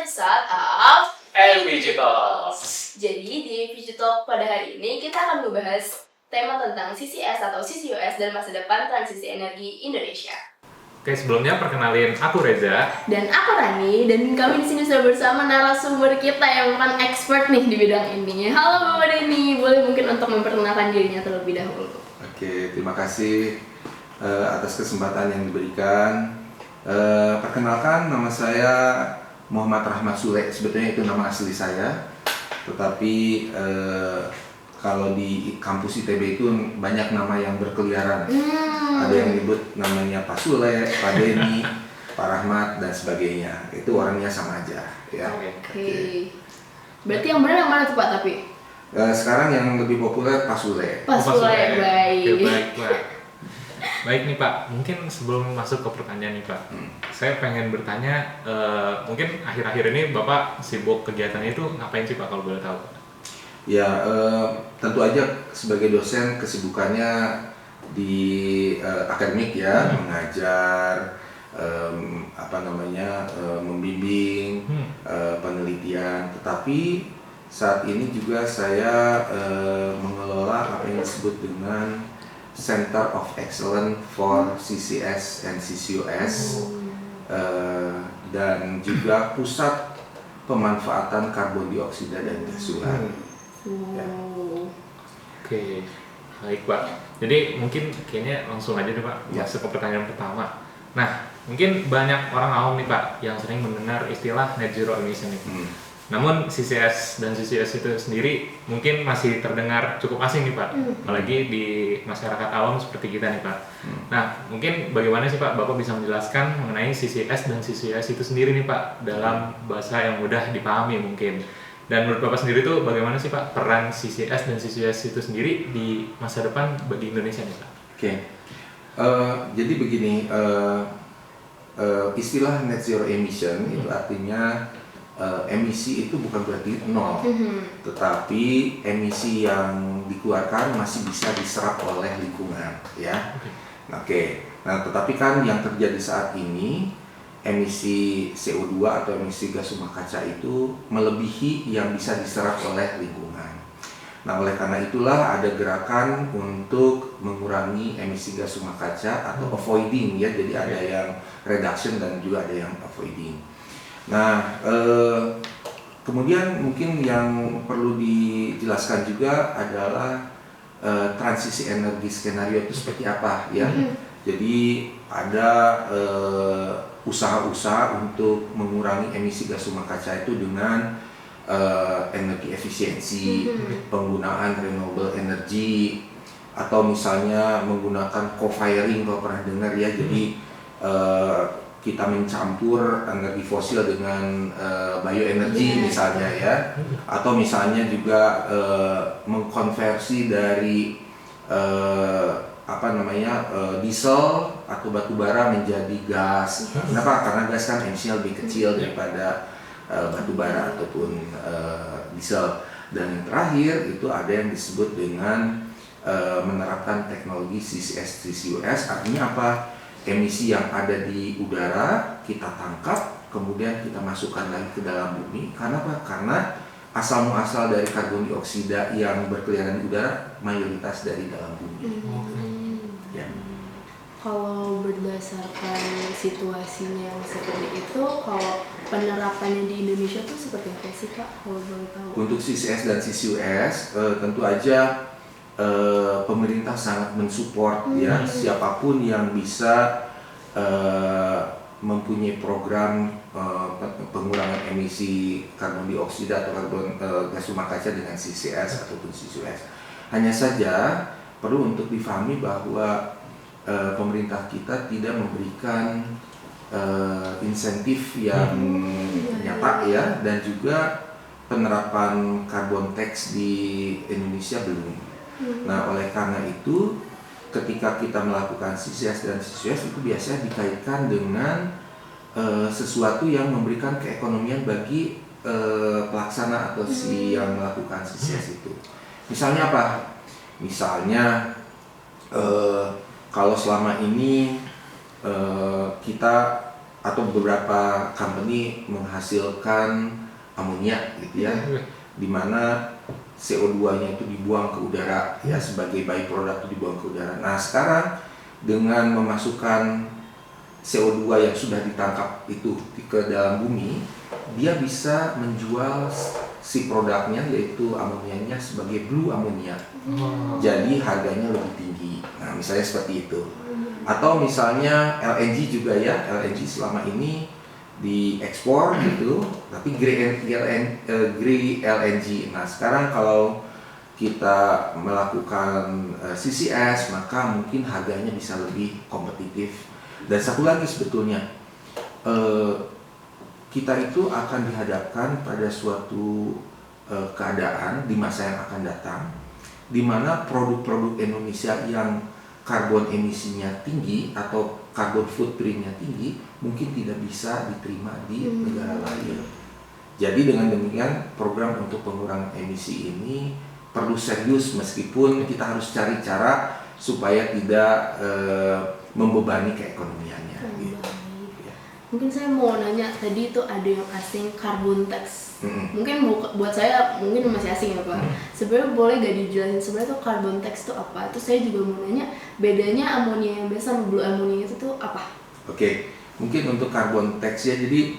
episode of LPG Talks. Jadi di LPG Talk pada hari ini kita akan membahas tema tentang CCS atau CCUS dan masa depan transisi energi Indonesia. Oke, sebelumnya perkenalin aku Reza. Dan aku Rani, dan kami di sini sudah bersama narasumber kita yang bukan expert nih di bidang ini. Halo Bapak Denny, boleh mungkin untuk memperkenalkan dirinya terlebih dahulu. Oke, terima kasih atas kesempatan yang diberikan. Perkenalkan, nama saya Muhammad Rahmat Sule. Sebetulnya itu nama asli saya, tetapi kalau di kampus ITB itu banyak nama yang berkeliaran. Ada yang nyebut namanya Pak Sule, Pak Denny, Pak Rahmat, dan sebagainya. Itu orangnya sama aja, ya. Oke. Berarti yang benar yang mana tuh Pak tapi? Sekarang yang lebih populer Pak Sule. Pak Sule, baik. Oke, baik Pak. Baik nih Pak, mungkin sebelum masuk ke pertanyaan nih Pak, saya pengen bertanya, mungkin akhir-akhir ini Bapak sibuk kegiatannya itu ngapain sih Pak kalau boleh tahu? Ya, tentu aja sebagai dosen kesibukannya di akademik ya, mengajar, membimbing, penelitian. Tetapi saat ini juga saya mengelola apa yang disebut dengan Center of Excellence for CCS and CCUS, dan juga pusat pemanfaatan karbon dioksida dan gas suar. Ya. Oke, baik Pak. Jadi mungkin kayaknya langsung aja deh Pak, masuk ke pertanyaan pertama. Nah, mungkin banyak orang awam nih Pak yang sering mendengar istilah net zero emission nih. Namun CCS dan CCUS itu sendiri mungkin masih terdengar cukup asing nih Pak, apalagi di masyarakat awam seperti kita nih Pak. Nah, mungkin bagaimana sih Pak Bapak bisa menjelaskan mengenai CCS dan CCUS itu sendiri nih Pak dalam bahasa yang mudah dipahami mungkin. Dan menurut Bapak sendiri tuh bagaimana sih Pak peran CCS dan CCUS itu sendiri di masa depan bagi Indonesia nih Pak? Oke, jadi begini, istilah net zero emission itu artinya emisi itu bukan berarti nol, tetapi emisi yang dikeluarkan masih bisa diserap oleh lingkungan, ya. Oke. Nah, tetapi kan yang terjadi saat ini emisi CO2 atau emisi gas rumah kaca itu melebihi yang bisa diserap oleh lingkungan. Nah, oleh karena itulah ada gerakan untuk mengurangi emisi gas rumah kaca atau avoiding ya, jadi ada yang reduction dan juga ada yang avoiding. Nah, kemudian mungkin yang perlu dijelaskan juga adalah transisi energi skenario itu seperti apa ya. Jadi ada usaha-usaha untuk mengurangi emisi gas rumah kaca itu dengan energi efisiensi, penggunaan renewable energy, atau misalnya menggunakan co-firing kalau pernah dengar ya. Jadi kita mencampur energi fosil dengan bioenergi misalnya ya, atau misalnya juga mengkonversi dari diesel atau batu bara menjadi gas. Kenapa? Karena gas kan emisinya lebih kecil daripada batu bara ataupun diesel. Dan yang terakhir itu ada yang disebut dengan menerapkan teknologi CCS CCUS. Artinya apa? Emisi yang ada di udara kita tangkap, kemudian kita masukkan lagi ke dalam bumi. Karena apa? Karena asal muasal dari karbon dioksida yang berkeliaran di udara mayoritas dari dalam bumi. Ya. Kalau berdasarkan situasinya yang seperti itu, kalau penerapannya di Indonesia tuh seperti apa sih Kak? Kalau boleh tahu. Untuk CCS dan CCUS tentu aja pemerintah sangat mensupport ya siapapun yang bisa mempunyai program pengurangan emisi karbon dioksida atau karbon gas rumah kaca dengan CCS ataupun CCUS. Hanya saja perlu untuk difahami bahwa pemerintah kita tidak memberikan insentif yang nyata ya, dan juga penerapan carbon tax di Indonesia belum. Nah, oleh karena itu ketika kita melakukan CCS dan CCUS itu biasanya dikaitkan dengan sesuatu yang memberikan keekonomian bagi pelaksana atau si yang melakukan CCS itu. Misalnya apa? Misalnya kalau selama ini kita atau beberapa company menghasilkan amonia gitu ya, di mana CO2-nya itu dibuang ke udara ya, sebagai byproduct itu dibuang ke udara. Nah sekarang dengan memasukkan CO2 yang sudah ditangkap itu ke dalam bumi, dia bisa menjual si produknya yaitu amonianya sebagai blue ammonia. Jadi harganya lebih tinggi. Nah misalnya seperti itu. Atau misalnya LNG juga ya, LNG selama ini diekspor gitu, tapi grey LNG. Nah sekarang kalau kita melakukan CCS, maka mungkin harganya bisa lebih kompetitif. Dan satu lagi sebetulnya, kita itu akan dihadapkan pada suatu keadaan di masa yang akan datang, di mana produk-produk Indonesia yang karbon emisinya tinggi atau karbon footprintnya tinggi mungkin tidak bisa diterima di negara lain. Jadi dengan demikian program untuk pengurangan emisi ini perlu serius, meskipun kita harus cari cara supaya tidak membebani keekonomiannya. Gitu. Mungkin saya mau nanya, tadi itu ada yang asing carbon tax. Mungkin buat saya mungkin masih asing ya Pak. Sebenarnya boleh gak dijelasin sebenarnya tuh carbon tax itu apa? Terus saya juga mau nanya bedanya amonia yang biasa sama blue ammonia itu tuh apa? Oke, mungkin untuk carbon tax ya, jadi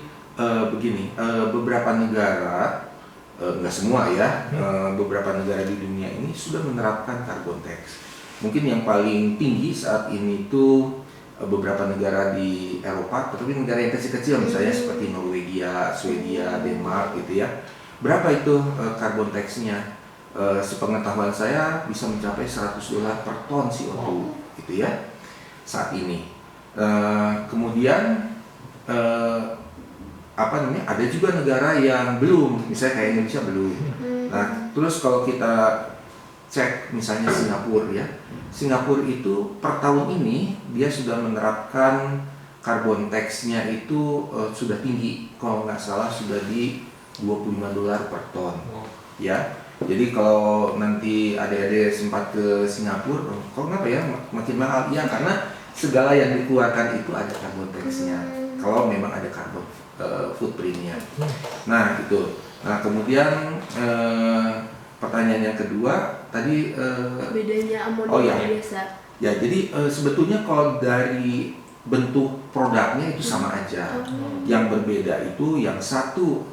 begini, beberapa negara, nggak semua ya, beberapa negara di dunia ini sudah menerapkan carbon tax. Mungkin yang paling tinggi saat ini tuh beberapa negara di Eropa, tetapi negara yang kecil-kecil misalnya seperti Norwegia, Swedia, Denmark gitu ya. Berapa itu carbon tax-nya? Sepengetahuan saya bisa mencapai $100 per ton CO2 gitu ya saat ini. Kemudian ada juga negara yang belum, misalnya kayak Indonesia belum. Nah, terus kalau kita cek misalnya Singapura ya, Singapura itu per tahun ini dia sudah menerapkan carbon tax-nya itu sudah tinggi, kalau nggak salah sudah di $25 per ton ya. Jadi kalau nanti adik-adik sempat ke Singapura, kok kenapa ya makin mahal? Ya karena segala yang dikeluarkan itu ada carbon tax-nya, kalau memang ada carbon footprint-nya. Nah itu. Nah kemudian pertanyaan yang kedua tadi bedanya amonia biasa. Ya jadi sebetulnya kalau dari bentuk produknya itu sama aja. Yang berbeda itu yang satu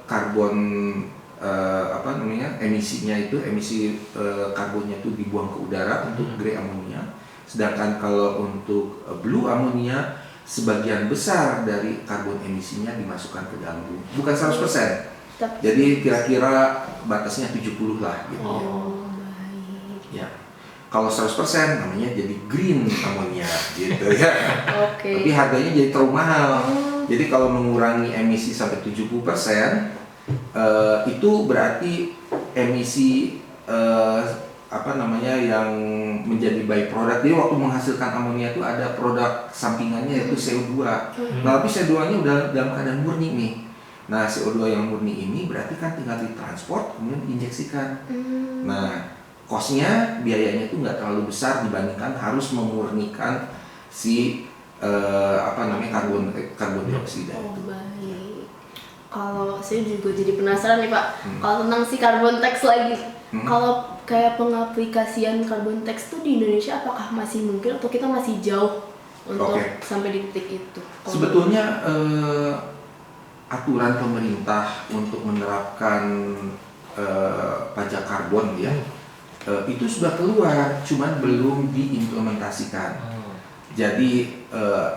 karbon emisinya itu emisi karbonnya itu dibuang ke udara untuk grey ammonia. Sedangkan kalau untuk blue ammonia sebagian besar dari karbon emisinya dimasukkan ke dalam bumi. Bukan 100%. Jadi kira-kira batasnya 70 lah gitu ya. Baik. Ya. Kalau 100% namanya jadi green ammonia gitu ya. Tapi harganya jadi terlalu mahal. Jadi kalau mengurangi emisi sampai 70%, itu berarti emisi yang menjadi byproduct. Jadi waktu menghasilkan amonia itu ada produk sampingannya yaitu CO2. Nah, tapi CO2-nya udah dalam keadaan murni nih. Nah, CO2 yang murni ini berarti kan tinggal ditransport kemudian diinjeksikan. Nah, cost-nya, biayanya itu nggak terlalu besar dibandingkan harus memurnikan si karbon dioksida itu. Baik. Kalau saya juga jadi penasaran nih Pak, kalau tentang si carbon tax lagi. Kalau kayak pengaplikasian carbon tax tuh di Indonesia apakah masih mungkin atau kita masih jauh untuk sampai di titik itu? Sebetulnya aturan pemerintah untuk menerapkan pajak karbon ya itu sudah keluar, cuman belum diimplementasikan. Jadi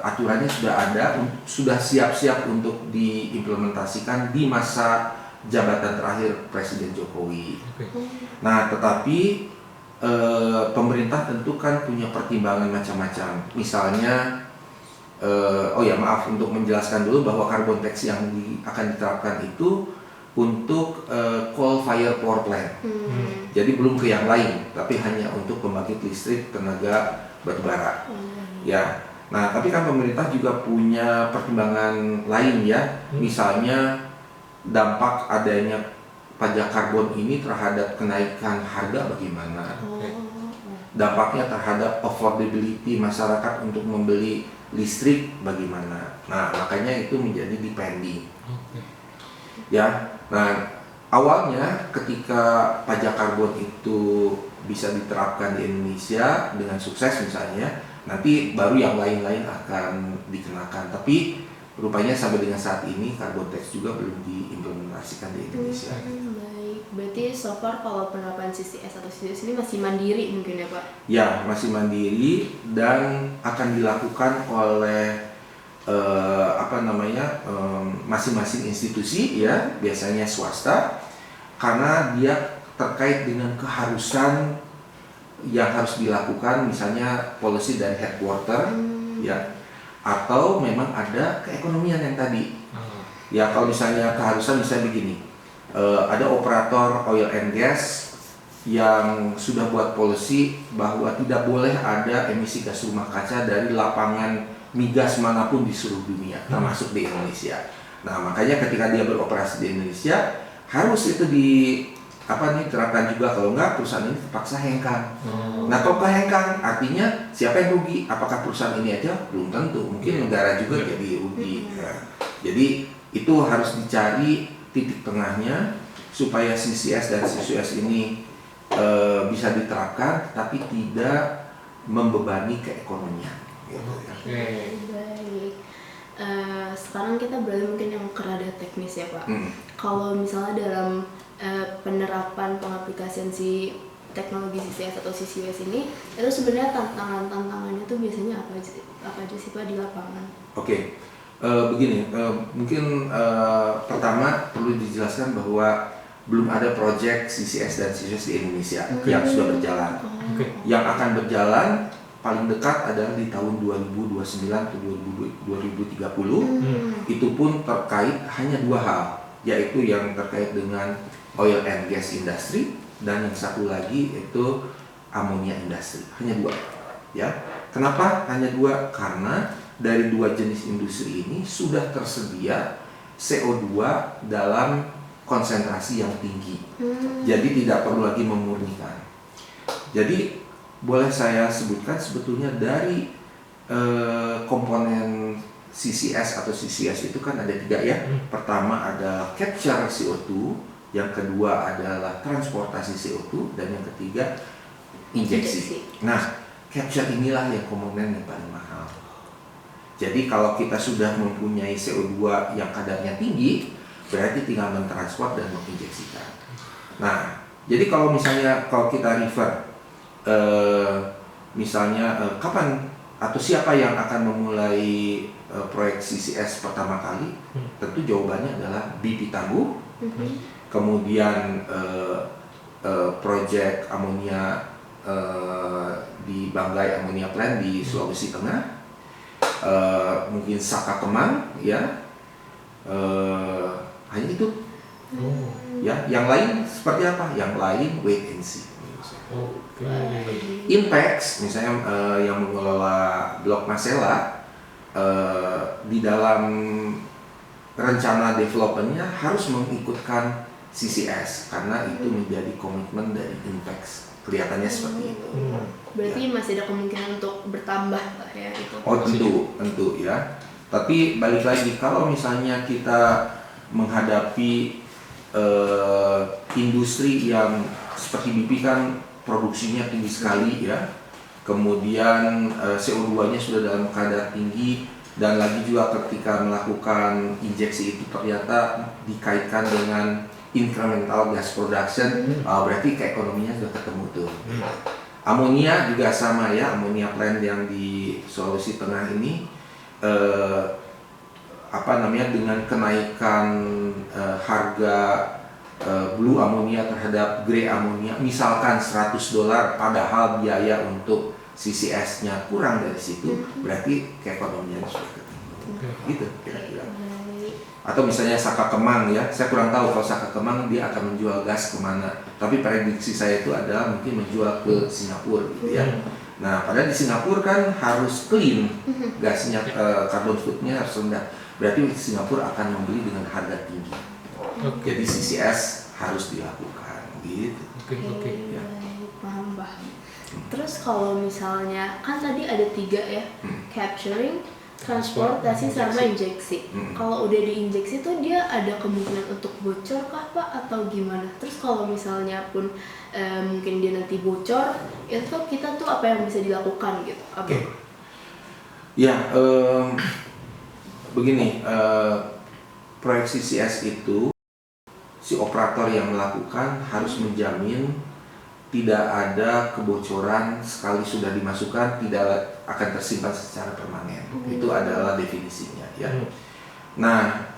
aturannya sudah ada, sudah siap-siap untuk diimplementasikan di masa jabatan terakhir Presiden Jokowi. Nah, tetapi pemerintah tentu kan punya pertimbangan macam-macam. Misalnya untuk menjelaskan dulu bahwa carbon tax yang akan diterapkan itu untuk coal fire power plant. Jadi belum ke yang lain, tapi hanya untuk pembangkit listrik tenaga batubara. Ya. Nah, tapi kan pemerintah juga punya pertimbangan lain ya. Misalnya dampak adanya pajak karbon ini terhadap kenaikan harga bagaimana. dampaknya terhadap affordability masyarakat untuk membeli listrik bagaimana. Nah, makanya itu menjadi depending. Ya, nah awalnya ketika pajak karbon itu bisa diterapkan di Indonesia dengan sukses misalnya, nanti baru yang lain-lain akan dikenakan. Tapi rupanya sampai dengan saat ini carbon tax juga belum diimplementasikan di Indonesia. Baik, berarti so far kalau penerapan CCS atau CCS ini masih mandiri mungkin ya Pak? Ya, masih mandiri dan akan dilakukan oleh masing-masing institusi ya, biasanya swasta, karena dia terkait dengan keharusan yang harus dilakukan, misalnya policy dari headquarter ya, atau memang ada keekonomian yang tadi ya. Kalau misalnya keharusan misalnya begini, ada operator oil and gas yang sudah buat policy bahwa tidak boleh ada emisi gas rumah kaca dari lapangan migas manapun di seluruh dunia, termasuk di Indonesia. Nah, makanya ketika dia beroperasi di Indonesia harus itu diterapkan juga, kalau enggak perusahaan ini terpaksa hengkang. Nah, kalau kehengkang artinya siapa yang rugi? Apakah perusahaan ini aja? Belum tentu, mungkin negara juga jadi rugi. Ya. Jadi itu harus dicari titik tengahnya supaya CCS dan CCUS ini bisa diterapkan tapi tidak membebani keekonomian. Baik. Sekarang kita beralih mungkin yang ke rada teknis ya Pak. Kalau misalnya dalam penerapan pengaplikasian si teknologi CCS atau CCUS ini, itu sebenarnya tantangannya itu biasanya apa aja sih Pak di lapangan? Begini, mungkin pertama perlu dijelaskan bahwa belum ada proyek CCS dan CCUS di Indonesia yang sudah berjalan. Yang akan berjalan paling dekat adalah di tahun 2029 atau 2030. Itu pun terkait hanya dua hal, yaitu yang terkait dengan oil and gas industry dan yang satu lagi itu ammonia industry. Hanya dua ya. Kenapa hanya dua? Karena dari dua jenis industri ini sudah tersedia CO2 dalam konsentrasi yang tinggi. Jadi tidak perlu lagi memurnikan. Jadi boleh saya sebutkan sebetulnya dari komponen CCS atau CCS itu kan ada tiga ya. Pertama ada capture CO2, yang kedua adalah transportasi CO2, dan yang ketiga injeksi. Nah, capture inilah yang komponen yang paling mahal. Jadi kalau kita sudah mempunyai CO2 yang kadarnya tinggi, berarti tinggal mentransport dan menginjeksikan. Nah, jadi kalau kita refer kapan atau siapa yang akan memulai proyek CCS pertama kali, tentu jawabannya adalah BP Tangguh, kemudian proyek amonia di Banggai Ammonia Plant di Sulawesi Tengah, mungkin Saka Kemang ya, hanya itu ya. Yang lain seperti apa? Yang lain wait and see. Inpex misalnya yang mengelola Blok Masela, di dalam rencana developmentnya harus mengikutkan CCS karena itu menjadi komitmen dari Inpex. Kelihatannya seperti itu. Berarti ya, masih ada kemungkinan untuk bertambah lah ya itu. Oh tentu ya. Tapi balik lagi, kalau misalnya kita menghadapi industri yang seperti BP kan produksinya tinggi sekali ya, kemudian CO2-nya sudah dalam kadar tinggi, dan lagi juga ketika melakukan injeksi itu ternyata dikaitkan dengan incremental gas production, berarti keekonominya sudah ketemu tuh. Amonia juga sama ya, ammonia plant yang di Sulawesi Tengah ini dengan kenaikan harga blue ammonia terhadap grey ammonia misalkan $100, padahal biaya untuk CCS-nya kurang dari situ, berarti keekonomian sudah ketemu. Gitu kira-kira. Atau misalnya Saka Kemang ya, saya kurang tahu kalau Saka Kemang dia akan menjual gas kemana, tapi prediksi saya itu adalah mungkin menjual ke Singapura gitu ya. Nah, padahal di Singapura kan harus clean gasnya, carbon footprint-nya harus rendah, berarti Singapura akan membeli dengan harga tinggi. Jadi CCS harus dilakukan gitu. Ya. Paham. Terus kalau misalnya kan tadi ada 3 ya, capturing, transportasi sama injeksi. Kalau udah diinjeksi tuh dia ada kemungkinan untuk bocor kah Pak atau gimana? Terus kalau misalnya pun mungkin dia nanti bocor, itu tuh kita tuh apa yang bisa dilakukan gitu? Oke. Ya, begini, proyek CCS itu si operator yang melakukan harus menjamin tidak ada kebocoran sekali sudah dimasukkan, tidak akan tersimpan secara permanen. Itu adalah definisinya ya. Nah,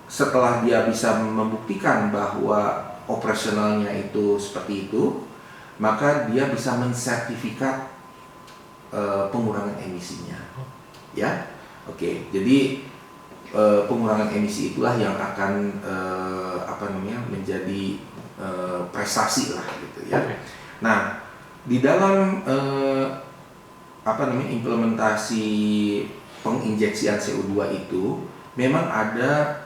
setelah dia bisa membuktikan bahwa operasionalnya itu seperti itu, maka dia bisa mensertifikat pengurangan emisinya ya. Oke, jadi pengurangan emisi itulah yang akan menjadi prestasi lah gitu ya. Nah, di dalam implementasi penginjeksian CO2 itu memang ada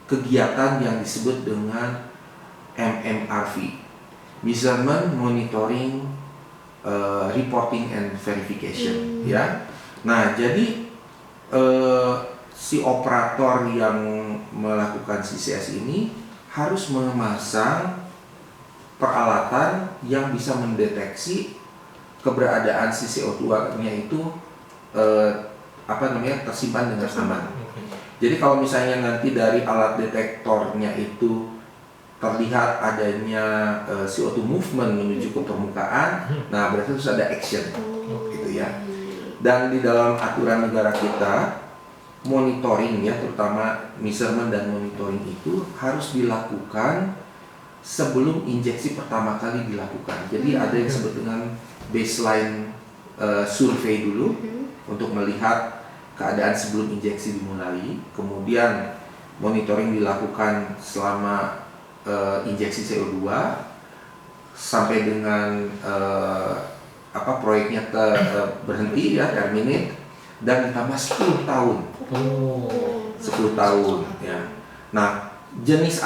kegiatan yang disebut dengan MMRV, Measurement, Monitoring, Reporting and Verification ya. Nah, jadi si operator yang melakukan CCS ini harus memasang peralatan yang bisa mendeteksi keberadaan si CO2-nya itu tersimpan dengan aman. Jadi kalau misalnya nanti dari alat detektornya itu terlihat adanya CO2 movement menuju ke permukaan, nah berarti harus ada action gitu ya. Dan di dalam aturan negara kita, monitoring ya, terutama measurement dan monitoring itu harus dilakukan sebelum injeksi pertama kali dilakukan. Jadi ada yang disebut dengan baseline survei dulu untuk melihat keadaan sebelum injeksi dimulai. Kemudian monitoring dilakukan selama injeksi CO2 sampai dengan proyeknya berhenti ya, terminate, dan ditambah 10 tahun. 10 tahun ya. Nah, jenis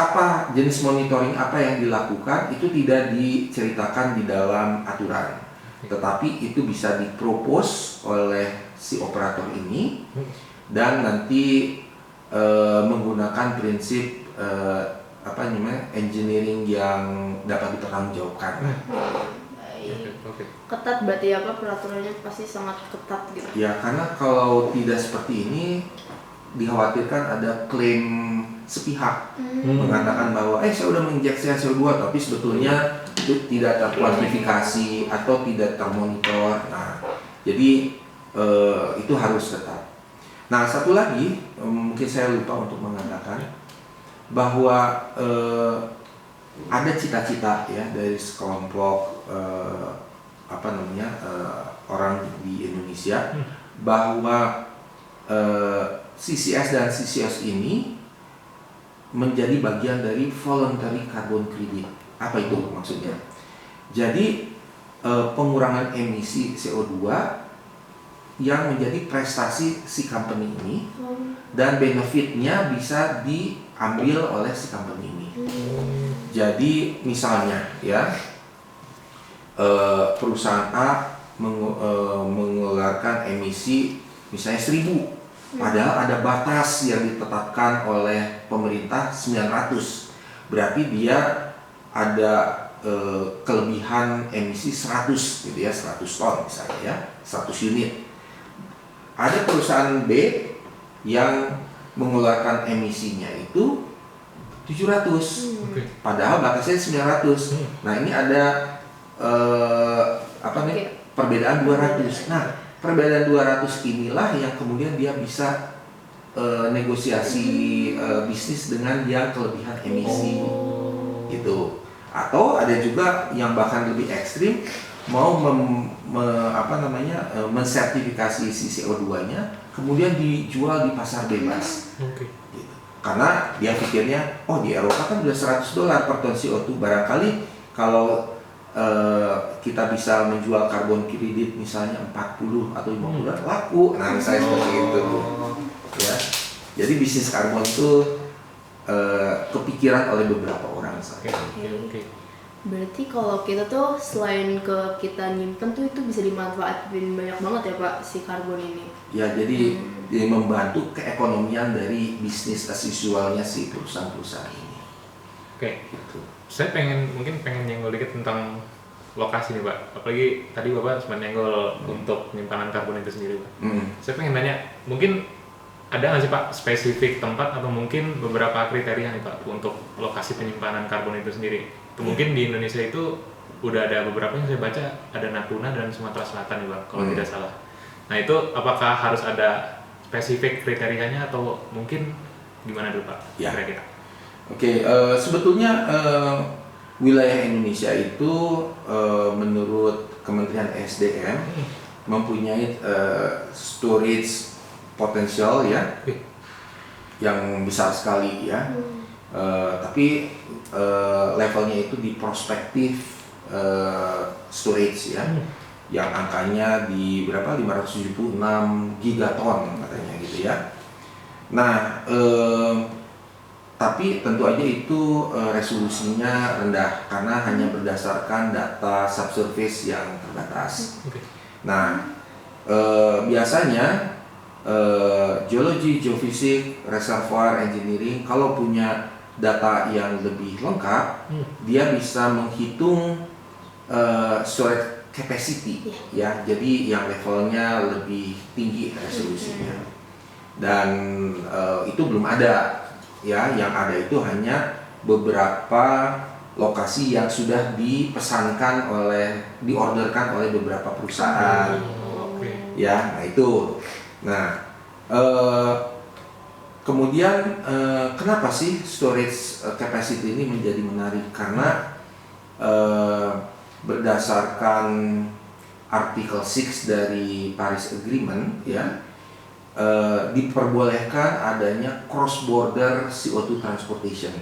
monitoring apa yang dilakukan itu tidak diceritakan di dalam aturan, tetapi itu bisa dipropose oleh si operator ini dan nanti menggunakan prinsip engineering yang dapat dipertanggungjawabkan. Ketat berarti ya Pak, peraturannya pasti sangat ketat gitu. Ya, karena kalau tidak seperti ini dikhawatirkan ada klaim sepihak mengatakan bahwa saya udah menginjeksi CO2 tapi sebetulnya itu tidak terkuantifikasi atau tidak termonitor. Nah, jadi itu harus ketat. Nah, satu lagi mungkin saya lupa untuk mengatakan bahwa ada cita-cita ya dari sekelompok orang di Indonesia bahwa CCS dan CCS ini menjadi bagian dari voluntary carbon credit. Apa itu maksudnya? Jadi pengurangan emisi CO2 yang menjadi prestasi si company ini dan benefitnya bisa diambil oleh si company ini. Jadi misalnya ya, perusahaan A mengeluarkan emisi misalnya 1000, padahal ada batas yang ditetapkan oleh pemerintah 900, berarti dia ada kelebihan emisi 100 gitu ya, 100 ton misalnya ya, 100 unit. Ada perusahaan B yang mengeluarkan emisinya itu 700, padahal batasnya 900. Nah, ini ada perbedaan 200. Nah, perbedaan 200 inilah yang kemudian dia bisa negosiasi bisnis dengan yang kelebihan emisi gitu. Atau ada juga yang bahkan lebih ekstrim, mau mensertifikasi si CO2-nya kemudian dijual di pasar bebas. Gitu. Karena dia pikirnya, di Eropa kan udah $100 per ton CO2, barangkali kalau kita bisa menjual karbon kredit misalnya 40 atau 50 laku. Nah, misalnya seperti itu ya. Jadi bisnis karbon itu kepikiran oleh beberapa orang saja. Oke. Berarti kalau kita tuh selain ke kita nyimpen tuh itu bisa dimanfaatin banyak banget ya Pak si karbon ini. Ya, jadi membantu keekonomian dari bisnis as usual-nya si perusahaan-perusahaan ini. Oke. Gitu. Saya mungkin pengen nyenggol dikit tentang lokasi nih Pak. Apalagi tadi Bapak sempat nyenggol untuk penyimpanan karbon itu sendiri Pak. Saya pengen nanya, mungkin ada nggak sih Pak spesifik tempat atau mungkin beberapa kriteria nih Pak untuk lokasi penyimpanan karbon itu sendiri? Itu mungkin di Indonesia itu udah ada beberapa yang saya baca, ada Natuna dan Sumatera Selatan nih Pak, kalau tidak salah. Nah itu apakah harus ada spesifik kriterianya atau mungkin gimana dulu Pak? Ya. Kira-kira. Oke, sebetulnya wilayah Indonesia itu menurut Kementerian SDM mempunyai storage potensial ya, yang besar sekali ya. Tapi levelnya itu di prospektif storage ya, yang angkanya di berapa 576 gigaton katanya gitu ya. Nah, tapi tentu aja itu resolusinya rendah karena hanya berdasarkan data subsurface yang terbatas. Nah, biasanya geologi, geofisik, reservoir engineering kalau punya data yang lebih lengkap, dia bisa menghitung storage capacity ya. Jadi yang levelnya lebih tinggi resolusinya. Dan itu belum ada ya, yang ada itu hanya beberapa lokasi yang sudah diorderkan oleh beberapa perusahaan. Ya, nah itu. Nah, kemudian kenapa sih storage capacity ini menjadi menarik? Karena berdasarkan artikel 6 dari Paris Agreement ya, diperbolehkan adanya cross border CO2 transportation.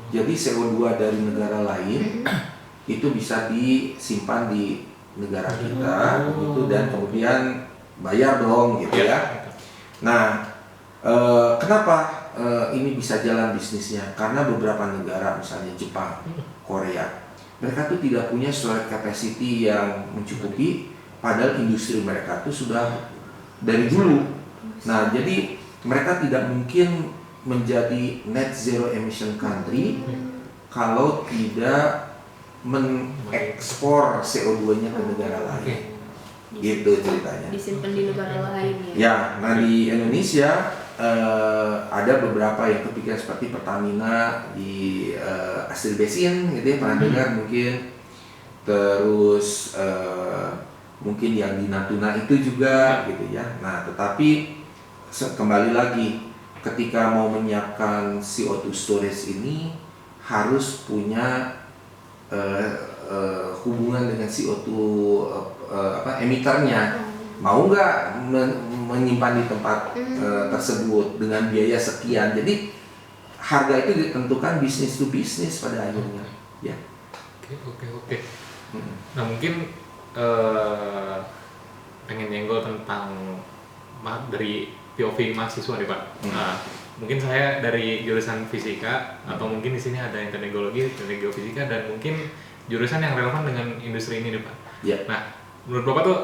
Jadi CO2 dari negara lain itu bisa disimpan di negara kita gitu, dan kemudian bayar dong gitu ya. Nah, kenapa ini bisa jalan bisnisnya? Karena beberapa negara misalnya Jepang, Korea, mereka tuh tidak punya storage capacity yang mencukupi, padahal industri mereka tuh sudah dari dulu. Nah, jadi mereka tidak mungkin menjadi net zero emission country kalau tidak mengekspor CO2-nya ke negara lain. Gitu ceritanya. Disimpan di negara lain ya. Ya, nah di Indonesia ada beberapa yang kepikiran seperti Pertamina di Astrid Basin gitu ya, pernah dengar mungkin. Terus mungkin yang di Natuna itu juga gitu ya. Nah, tetapi kembali lagi, ketika mau menyiapkan CO2 storage ini harus punya hubungan dengan CO2 emiternya. Mau nggak menyimpan di tempat tersebut dengan biaya sekian. Jadi harga itu ditentukan bisnis to bisnis pada akhirnya ya. Oke. Nah mungkin pengen nyenggol tentang dari POV mahasiswa nih Pak. Nah, mungkin saya dari jurusan fisika atau mungkin di sini ada yang teknologi, geofisika, dan mungkin jurusan yang relevan dengan industri ini nih Pak. Ya. Nah, menurut Bapak tuh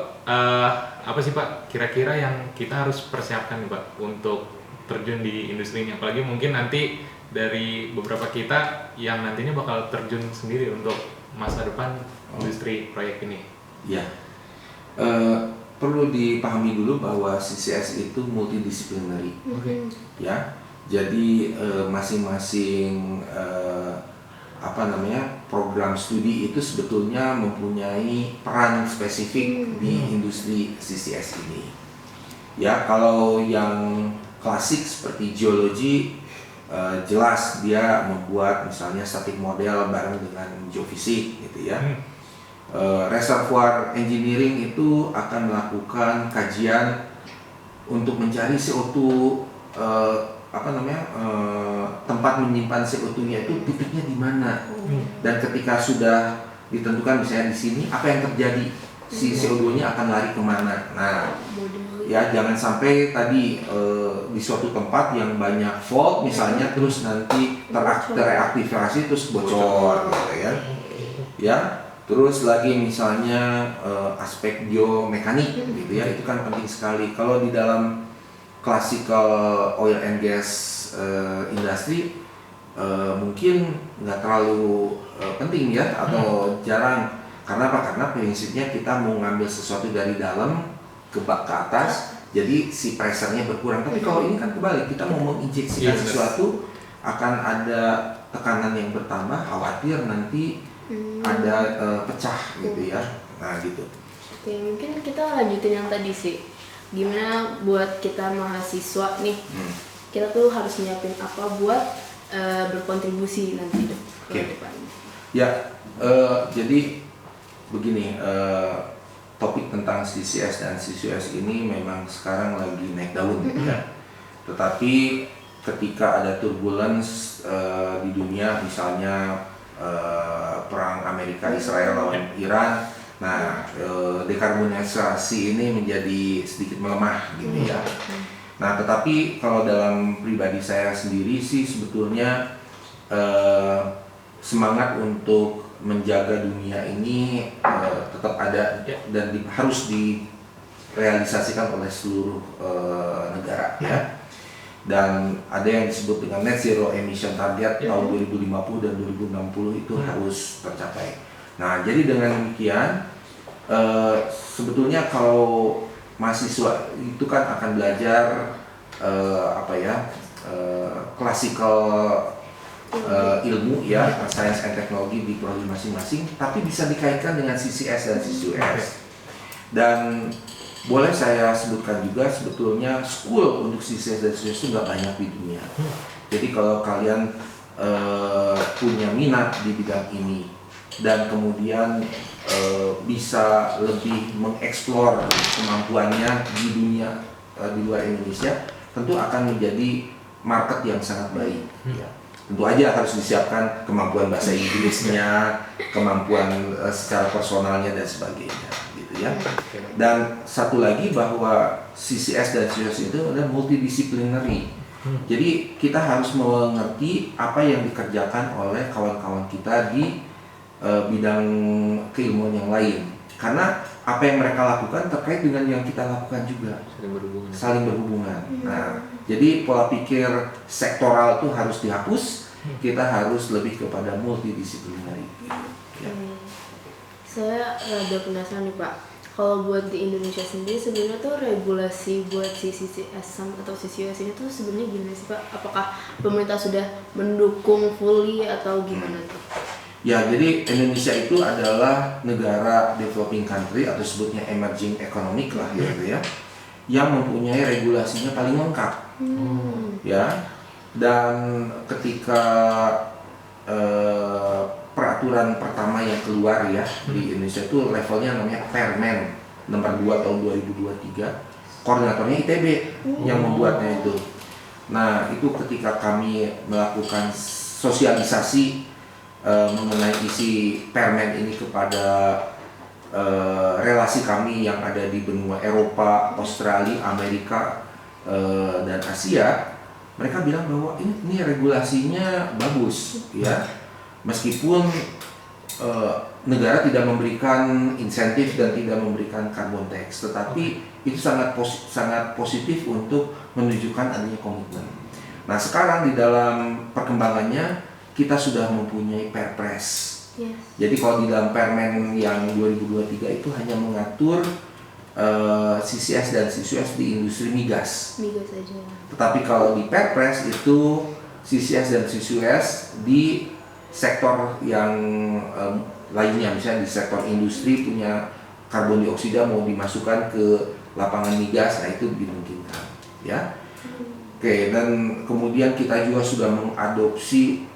apa sih Pak kira-kira yang kita harus persiapkan nih Pak untuk terjun di industri ini? Apalagi mungkin nanti dari beberapa kita yang nantinya bakal terjun sendiri untuk masa depan industri proyek ini. Ya. Perlu dipahami dulu bahwa CCS itu multidisciplinary. Ya. Jadi masing-masing program studi itu sebetulnya mempunyai peran spesifik di industri CCS ini. Ya, kalau yang klasik seperti geologi, jelas dia membuat misalnya static model bareng dengan geofisik gitu ya. Reservoir engineering itu akan melakukan kajian untuk mencari CO2 tempat menyimpan CO2-nya itu titiknya di mana. Dan ketika sudah ditentukan misalnya di sini, apa yang terjadi si CO2-nya akan lari kemana. Nah, Model. ya jangan sampai tadi di suatu tempat yang banyak fault misalnya terus nanti tereaktivasi terus bocor gitu ya. Ya, terus lagi misalnya aspek biomekanik gitu ya, itu kan penting sekali. Kalau di dalam classical oil and gas industry mungkin nggak terlalu penting ya atau jarang. Karena apa? Karena prinsipnya kita mau ngambil sesuatu dari dalam ke atas, jadi si pressure-nya berkurang. Tapi kalau ini kan kebalik, kita mau menginjeksikan sesuatu, akan ada tekanan yang bertambah, khawatir nanti ada pecah gitu ya. Nah gitu. Oke, mungkin kita lanjutin yang tadi sih. Gimana buat kita mahasiswa nih, kita tuh harus nyiapin apa buat berkontribusi nanti ke depan. Ya, jadi begini, topik tentang CCS dan CCUS ini memang sekarang lagi naik daun ya. Tetapi ketika ada turbulence di dunia, misalnya perang Amerika Israel lawan Iran, nah dekarbonisasi ini menjadi sedikit melemah gitu ya. Nah, tetapi kalau dalam pribadi saya sendiri sih sebetulnya semangat untuk menjaga dunia ini tetap ada dan harus direalisasikan oleh seluruh negara ya. Dan ada yang disebut dengan net zero emission target tahun 2050 dan 2060 itu harus tercapai. Nah, jadi dengan demikian sebetulnya kalau mahasiswa itu kan akan belajar klasikal ilmu ya, sains and teknologi di prodi masing-masing, tapi bisa dikaitkan dengan CCS dan CCUS. Dan boleh saya sebutkan juga sebetulnya school untuk CCS dan CCUS itu nggak banyak di dunia. Jadi kalau kalian punya minat di bidang ini dan kemudian bisa lebih mengeksplor kemampuannya di dunia di luar Indonesia, tentu akan menjadi market yang sangat baik. Ya. Tentu aja harus disiapkan kemampuan bahasa Inggrisnya, kemampuan secara personalnya dan sebagainya, gitu ya. Dan satu lagi bahwa CCS dan CCUS itu adalah multidisciplinary. Jadi kita harus mengerti apa yang dikerjakan oleh kawan-kawan kita di bidang keilmuan yang lain. Karena apa yang mereka lakukan terkait dengan yang kita lakukan juga, saling berhubungan. Nah, jadi pola pikir sektoral itu harus dihapus. Kita harus lebih kepada multidisciplinary. Ya. Saya rada penasaran nih Pak. Kalau buat di Indonesia sendiri sebenarnya tuh regulasi buat si CCS atau CCUS ini tuh sebenarnya gimana sih Pak? Apakah pemerintah sudah mendukung fully atau gimana tuh? Ya, jadi Indonesia itu adalah negara developing country atau sebutnya emerging economic lah gitu ya, yang mempunyai regulasinya paling lengkap. Ya, dan ketika peraturan pertama yang keluar ya di Indonesia itu levelnya namanya Permen nomor 2 tahun 2023, koordinatornya ITB yang membuatnya itu. Nah, itu ketika kami melakukan sosialisasi mengenai isi permen ini kepada relasi kami yang ada di benua Eropa, Australia, Amerika, dan Asia, mereka bilang bahwa ini regulasinya bagus ya, meskipun negara tidak memberikan insentif dan tidak memberikan carbon tax, tetapi itu sangat positif untuk menunjukkan adanya komitmen. Nah, sekarang di dalam perkembangannya kita sudah mempunyai Perpres. Yes. Jadi kalau di dalam Permen yang 2023 itu hanya mengatur CCS dan CCUS di industri migas. Migas aja. Tetapi kalau di Perpres itu CCS dan CCUS di sektor yang lainnya, misalnya di sektor industri punya karbon dioksida mau dimasukkan ke lapangan migas, nah itu dimungkinkan, ya. Oke, dan kemudian kita juga sudah mengadopsi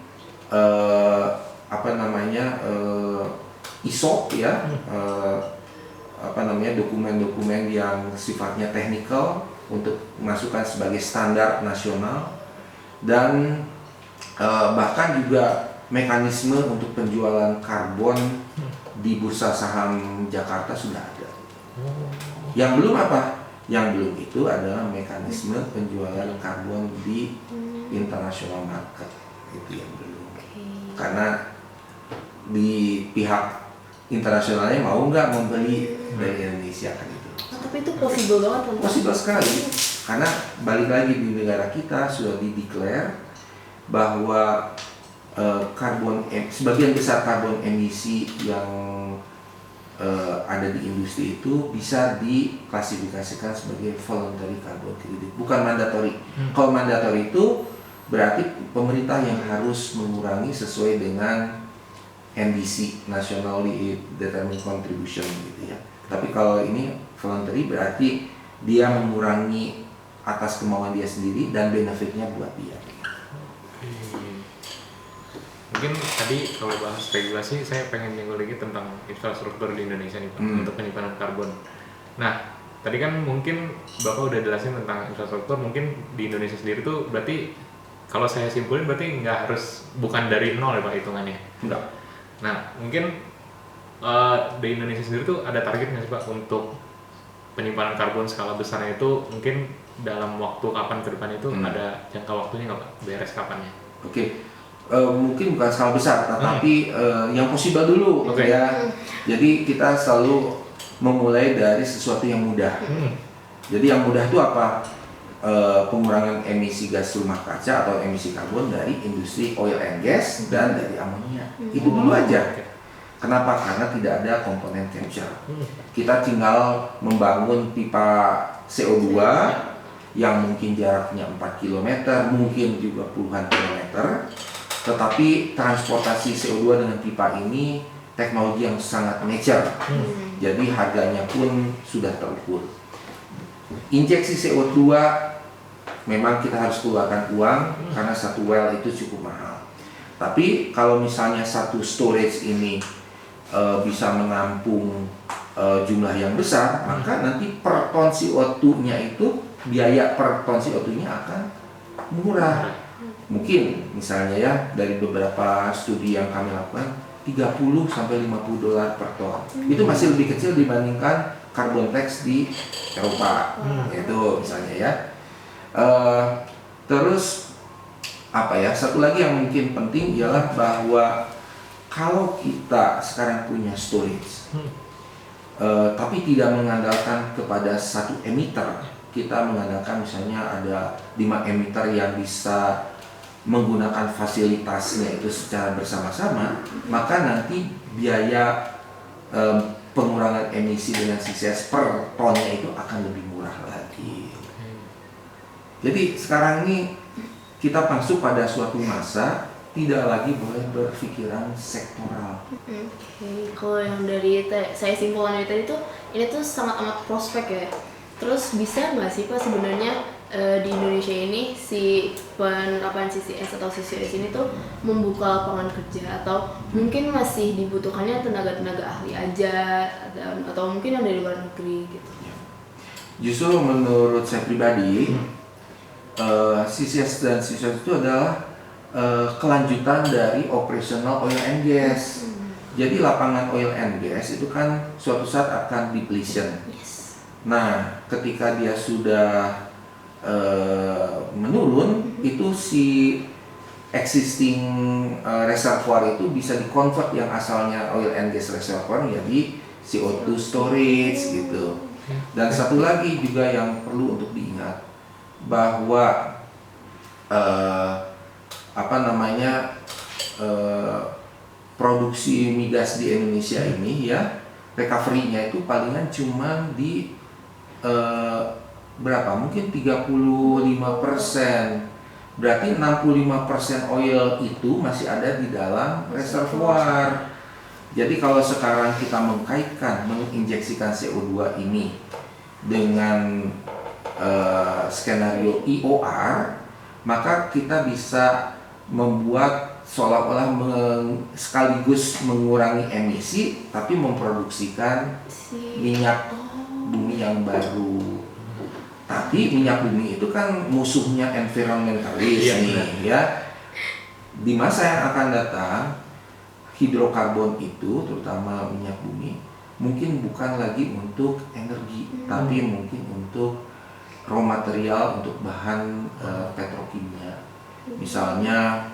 ISO ya, dokumen-dokumen yang sifatnya teknikal untuk dimasukkan sebagai standar nasional, dan bahkan juga mekanisme untuk penjualan karbon di bursa saham Jakarta sudah ada. Yang belum apa? Yang belum itu adalah mekanisme penjualan karbon di international market, itu yang belum. Karena di pihak internasionalnya mau nggak membeli dari Indonesia kan itu. Tapi itu possible banget kan? Possible sekali, karena balik lagi di negara kita sudah dideklar bahwa sebagian besar karbon emisi yang ada di industri itu bisa diklasifikasikan sebagai voluntary carbon credit, bukan mandatory. Kalau mandatory itu berarti pemerintah yang harus mengurangi sesuai dengan NDC, Nationally Determined Contribution gitu ya. Tapi kalau ini voluntary berarti dia mengurangi atas kemauan dia sendiri dan benefitnya buat dia. Mungkin tadi kalau bahas regulasi, saya pengen nyinggung lagi tentang infrastruktur di Indonesia nih Pak, untuk penyimpanan karbon. Nah, tadi kan mungkin Bapak udah jelasin tentang infrastruktur, mungkin di Indonesia sendiri tuh berarti kalau saya simpulin berarti nggak harus, bukan dari nol ya Pak hitungannya? Enggak. Nah, mungkin di Indonesia sendiri tuh ada target nggak sih Pak untuk penyimpanan karbon skala besarnya itu, mungkin dalam waktu kapan ke depan itu ada jangka waktunya nggak Pak, beres kapannya? Oke. Mungkin bukan skala besar, tetapi yang possible dulu ya. Jadi kita selalu memulai dari sesuatu yang mudah. Jadi yang mudah itu apa? Pengurangan emisi gas rumah kaca atau emisi karbon dari industri oil and gas dan dari amonia. Itu dulu aja. Kenapa? Karena tidak ada komponen capture. Kita tinggal membangun pipa CO2 yang mungkin jaraknya 4 km, mungkin juga puluhan kilometer. Tetapi transportasi CO2 dengan pipa ini teknologi yang sangat mature. Jadi harganya pun sudah terukur. Injeksi CO2 memang kita harus keluarkan uang karena satu well itu cukup mahal. Tapi kalau misalnya satu storage ini bisa menampung jumlah yang besar, maka nanti per ton CO2-nya itu, biaya per ton CO2-nya akan murah. Mungkin misalnya ya, dari beberapa studi yang kami lakukan 30 sampai 50 dolar per ton. Itu masih lebih kecil dibandingkan carbon tax di Eropa. Itu misalnya ya. Terus apa ya? Satu lagi yang mungkin penting ialah bahwa kalau kita sekarang punya storage, tapi tidak mengandalkan kepada satu emitter, kita mengandalkan misalnya ada 5 emitter yang bisa menggunakan fasilitasnya itu secara bersama-sama, maka nanti biaya pengurangan emisi dengan CCS per tonnya itu akan lebih murah lagi. Jadi sekarang ini kita masuk pada suatu masa tidak lagi boleh berpikiran sektoral. Kalau yang dari saya simpulkan dari tadi tuh, ini tuh sangat amat prospek ya. Terus bisa nggak sih Pak sebenarnya di Indonesia ini si penerapan CCS atau CCS ini tuh membuka lapangan kerja, atau mungkin masih dibutuhkannya tenaga-tenaga ahli aja, atau mungkin yang dari luar negeri gitu? Justru menurut saya pribadi, CCS dan CCS itu adalah kelanjutan dari operational oil and gas. Jadi lapangan oil and gas itu kan suatu saat akan depletion. Nah, ketika dia sudah menurun, itu si existing reservoir itu bisa di-convert yang asalnya oil and gas reservoir menjadi CO2 storage gitu. Dan satu lagi juga yang perlu untuk diingat, bahwa produksi migas di Indonesia ini ya, recovery-nya itu palingan cuma di berapa? Mungkin 35%. Berarti 65% oil itu masih ada di dalam reservoir. Jadi kalau sekarang kita mengkaitkan, menginjeksikan CO2 ini dengan skenario EOR, maka kita bisa membuat seolah-olah sekaligus mengurangi emisi tapi memproduksikan minyak bumi yang baru. Tapi minyak bumi itu kan musuhnya environmentalist nih ya. Di masa yang akan datang, hidrokarbon itu terutama minyak bumi mungkin bukan lagi untuk energi, tapi mungkin untuk raw material, untuk bahan petrokimia. Misalnya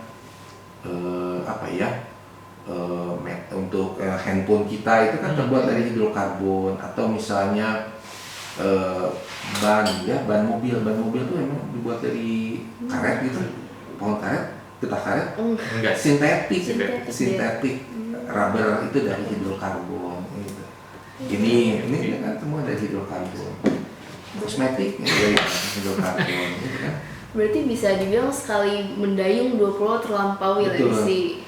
untuk handphone kita itu kan terbuat dari hidrokarbon, atau misalnya ban mobil itu memang dibuat dari karet gitu, pohon karet, getah karet, sintetik, rubber itu dari hidrokarbon gitu. Ini kan semua dari hidrokarbon. Kosmetik dari hidrokarbon gitu kan. Berarti bisa dibilang sekali mendayung 2 pulau terlampaui dari sisi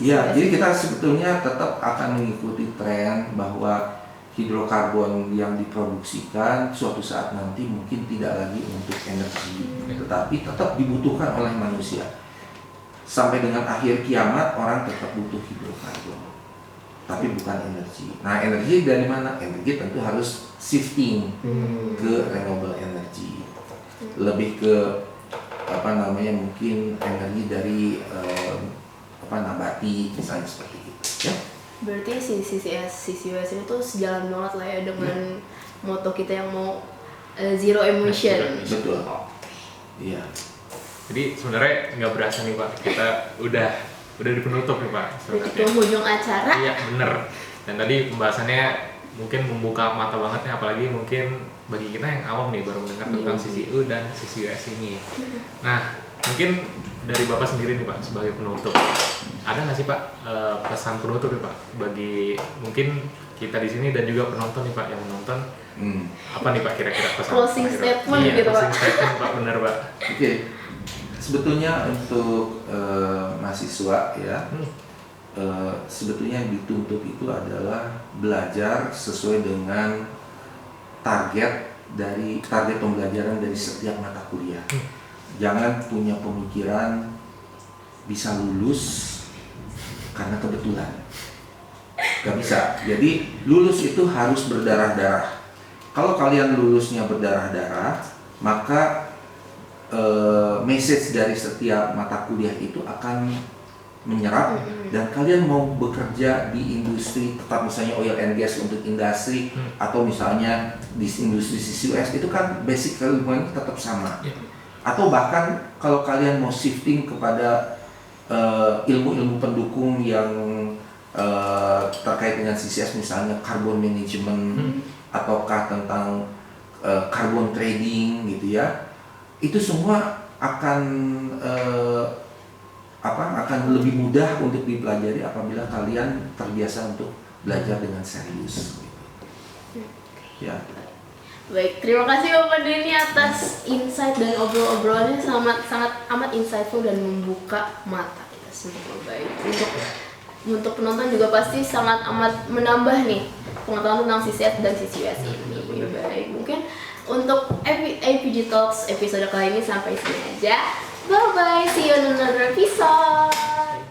ya, jadi kita sebetulnya tetap akan mengikuti tren bahwa hidrokarbon yang diproduksikan suatu saat nanti mungkin tidak lagi untuk energi, tetapi tetap dibutuhkan oleh manusia. Sampai dengan akhir kiamat orang tetap butuh hidrokarbon, tapi bukan energi. Nah, energi dari mana? Energi tentu harus shifting ke renewable energy, lebih ke mungkin energi dari nabati misalnya, seperti itu ya. Berarti CCUS ini tuh sejalan banget lah ya dengan moto kita yang mau zero emission. Betul. Iya. Jadi sebenarnya nggak berasa nih Pak, kita udah di penutup nih Pak. Berarti ke ujung acara. Iya bener. Dan tadi pembahasannya mungkin membuka mata banget nih, apalagi mungkin bagi kita yang awam nih baru mendengar tentang CCU dan CCUS ini. Nah, mungkin dari Bapak sendiri nih Pak sebagai penutup, ada nggak sih Pak pesan penutup nih Pak bagi mungkin kita di sini dan juga penonton nih Pak yang menonton, apa nih Pak kira-kira pesan closing statement gitu Pak? Closing statement Pak, benar Pak. Oke. Sebetulnya untuk mahasiswa ya, sebetulnya yang dituntut itu adalah belajar sesuai dengan target pembelajaran dari setiap mata kuliah. Jangan punya pemikiran bisa lulus karena kebetulan. Gak bisa. Jadi lulus itu harus berdarah-darah. Kalau kalian lulusnya berdarah-darah, maka message dari setiap mata kuliah itu akan menyerap, dan kalian mau bekerja di industri tetap, misalnya oil and gas untuk industri, atau misalnya di industri CCUS, itu kan basic keilmuannya tetap sama. Atau bahkan kalau kalian mau shifting kepada ilmu-ilmu pendukung yang terkait dengan CCS, misalnya carbon management, ataukah tentang carbon trading gitu ya, itu semua akan lebih mudah untuk dipelajari apabila kalian terbiasa untuk belajar dengan serius gitu. Ya. Baik, terima kasih Bapak Denny atas insight dan obrol-obrolannya, sangat amat insightful dan membuka mata kita semua. Baik, untuk penonton juga pasti sangat amat menambah nih pengetahuan tentang CCS dan CCUS ini. Baik, mungkin untuk APG Talks episode kali ini sampai sini aja. Bye bye, see you on another episode.